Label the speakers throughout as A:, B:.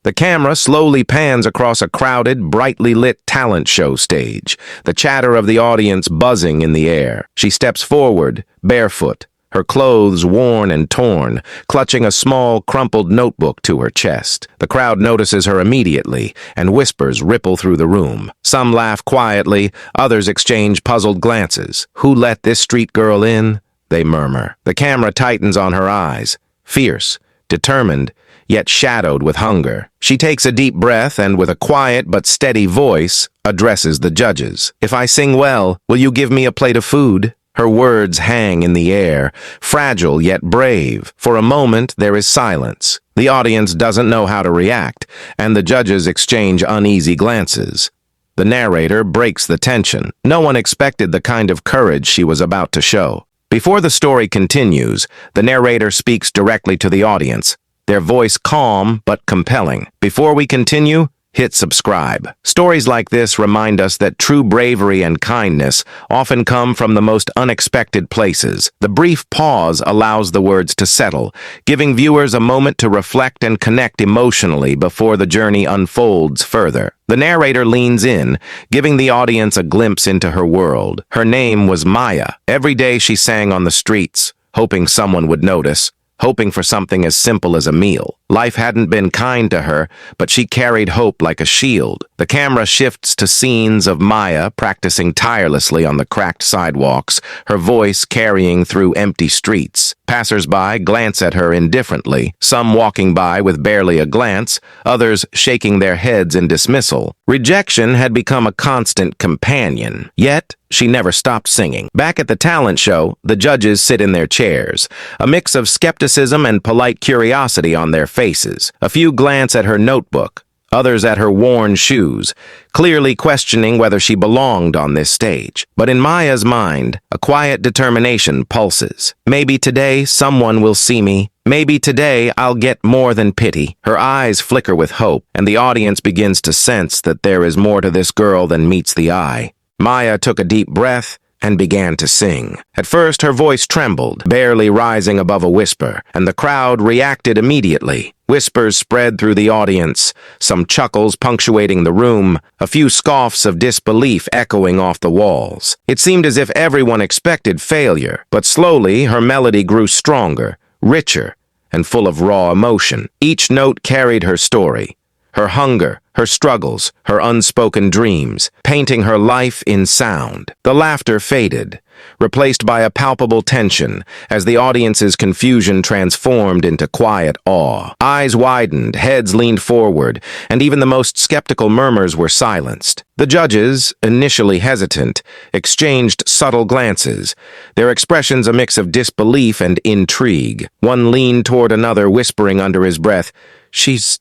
A: The camera slowly pans across a crowded, brightly lit talent show stage, the chatter of the audience buzzing in the air. She steps forward, barefoot, her clothes worn and torn, clutching a small, crumpled notebook to her chest. The crowd notices her immediately, and whispers ripple through the room. Some laugh quietly, others exchange puzzled glances. "Who let this street girl in?" they murmur. The camera tightens on her eyes, fierce, determined, yet shadowed with hunger. She takes a deep breath and, with a quiet but steady voice, addresses the judges. "If I sing well, will you give me a plate of food?" Her words hang in the air, fragile yet brave. For a moment, there is silence. The audience doesn't know how to react, and the judges exchange uneasy glances. The narrator breaks the tension. No one expected the kind of courage she was about to show. Before the story continues, the narrator speaks directly to the audience, their voice calm but compelling. "Before we continue, hit subscribe." Stories like this remind us that true bravery and kindness often come from the most unexpected places. The brief pause allows the words to settle, giving viewers a moment to reflect and connect emotionally before the journey unfolds further. The narrator leans in, giving the audience a glimpse into her world. Her name was Maya. Every day she sang on the streets, hoping someone would notice, hoping for something as simple as a meal. Life hadn't been kind to her, but she carried hope like a shield. The camera shifts to scenes of Maya practicing tirelessly on the cracked sidewalks, her voice carrying through empty streets. Passers-by glance at her indifferently, some walking by with barely a glance, others shaking their heads in dismissal. Rejection had become a constant companion, yet she never stopped singing. Back at the talent show, the judges sit in their chairs, a mix of skepticism and polite curiosity on their faces. A few glance at her notebook, others at her worn shoes, clearly questioning whether she belonged on this stage. But in Maya's mind, a quiet determination pulses. "Maybe today someone will see me. Maybe today I'll get more than pity." Her eyes flicker with hope, and the audience begins to sense that there is more to this girl than meets the eye. Maya took a deep breath and began to sing. At first, her voice trembled, barely rising above a whisper, and the crowd reacted immediately. Whispers spread through the audience, some chuckles punctuating the room, a few scoffs of disbelief echoing off the walls. It seemed as if everyone expected failure, but slowly her melody grew stronger, richer, and full of raw emotion. Each note carried her story, her hunger, her struggles, her unspoken dreams, painting her life in sound. The laughter faded, replaced by a palpable tension as the audience's confusion transformed into quiet awe. Eyes widened, heads leaned forward, and even the most skeptical murmurs were silenced. The judges, initially hesitant, exchanged subtle glances, their expressions a mix of disbelief and intrigue. One leaned toward another, whispering under his breath, "She's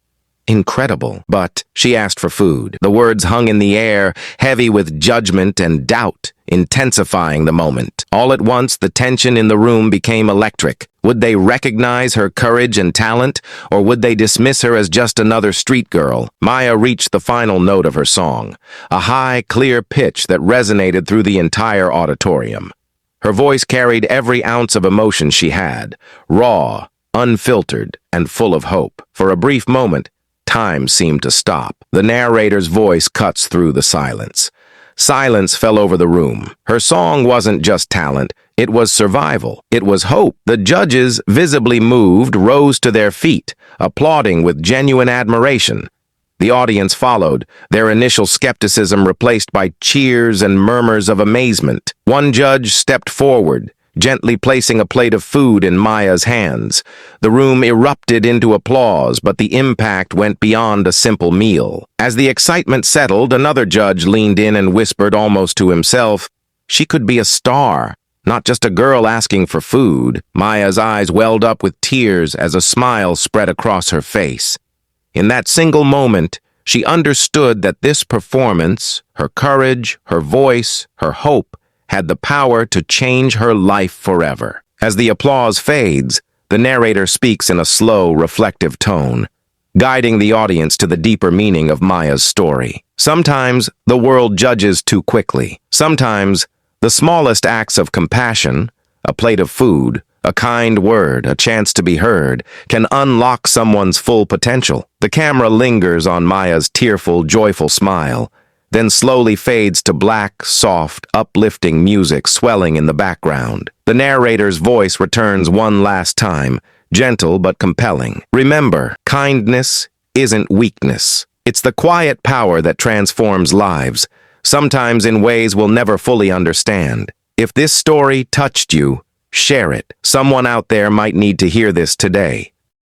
A: incredible." But she asked for food. The words hung in the air, heavy with judgment and doubt, intensifying the moment. All at once, the tension in the room became electric. Would they recognize her courage and talent, or would they dismiss her as just another street girl? Maya reached the final note of her song, a high, clear pitch that resonated through the entire auditorium. Her voice carried every ounce of emotion she had, raw, unfiltered, and full of hope. For a brief moment, time seemed to stop. The narrator's voice cuts through the silence. Silence fell over the room. Her song wasn't just talent, it was survival. It was hope. The judges, visibly moved, rose to their feet, applauding with genuine admiration. The audience followed, their initial skepticism replaced by cheers and murmurs of amazement. One judge stepped forward, gently placing a plate of food in Maya's hands. The room erupted into applause, but the impact went beyond a simple meal. As the excitement settled, another judge leaned in and whispered almost to himself, "She could be a star, not just a girl asking for food." Maya's eyes welled up with tears as a smile spread across her face. In that single moment, she understood that this performance, her courage, her voice, her hope, had the power to change her life forever. As the applause fades, the narrator speaks in a slow, reflective tone, guiding the audience to the deeper meaning of Maya's story. Sometimes the world judges too quickly. Sometimes the smallest acts of compassion, a plate of food, A kind word, a chance to be heard, can unlock someone's full potential. The camera lingers on Maya's tearful, joyful smile, then slowly fades to black, soft, uplifting music swelling in the background. The narrator's voice returns one last time, gentle but compelling. Remember, kindness isn't weakness. It's the quiet power that transforms lives, sometimes in ways we'll never fully understand. If this story touched you, share it. Someone out there might need to hear this today.